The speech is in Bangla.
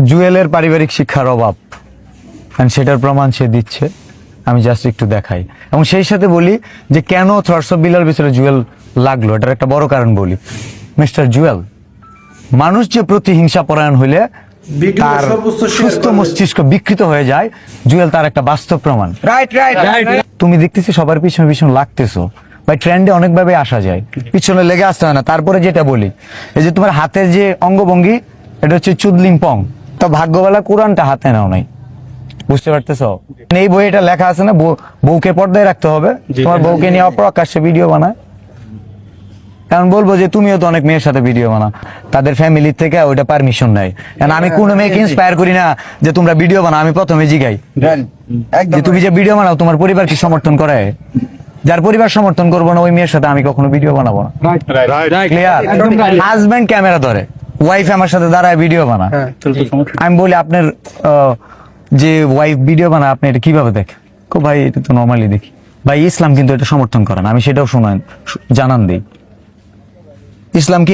জুয়েলের পারিবারিক শিক্ষার অভাব, কারণ সেটার প্রমাণ সে দিচ্ছে। আমি জাস্ট একটু দেখাই এবং সেই সাথে বলি যে কেন থ্রটস অফ বিলাল ভিতরে জুয়েল লাগলো, এটার একটা বড় কারণ বলি। মিস্টার জুয়েল, মানুষ যে প্রতিহিংসা পরায়ণ হইলে তার সুস্থ মস্তিষ্ক বিকৃত হয়ে যায়, জুয়েল তার একটা বাস্তব প্রমাণ। রাইট। তুমি দেখতেছি সবার পিছনে পিছনে লাগতেছো ভাই, ট্রেন্ডে অনেকভাবে আসা যায়, পিছনে লেগে আসতে হয় না। তারপরে যেটা বলি, এই যে তোমার হাতের যে অঙ্গভঙ্গি, এটা হচ্ছে চুদলিং পং। তো ভাগ্যবেলা কোরআনটা হাতে নাও নাই, বুঝতে পারতেছো? এই বই এটা লেখা আছে না, বউকে পর্দায় রাখতে হবে। তোমার বউকে নিয়ে অপ্রকাশ্যে ভিডিও বানায়, কারণ বলবো যে তুমিও তো অনেক মেয়ের সাথে ভিডিও বানাও, তাদের ফ্যামিলি থেকে ওইটা পারমিশন নেয়। আমি কোনো মেয়েকে ইন্সপায়ার করি না যে তোমরা ভিডিও বানাও। আমি প্রথমে জিগাই যে তুমি যে ভিডিও বানাও তোমার পরিবার কি সমর্থন করে? যার পরিবার সমর্থন করবো না ওই মেয়ের সাথে আমি কখনো ভিডিও বানাবো না। ক্লিয়ার? হাজবেন্ড ক্যামেরা ধরে, ওয়াইফ আমার সাথে দাঁড়ায় ভিডিও বানা, আমি বলি আপনার যে ওয়াইফ ভিডিও বানা আপনি এটা কিভাবে দেখেন? ভাই এটা তো নর্মালি দেখি। ভাই ইসলাম কিন্তু এটা সমর্থন করে না, আমি সেটাও জানান দিই। ইসলাম কি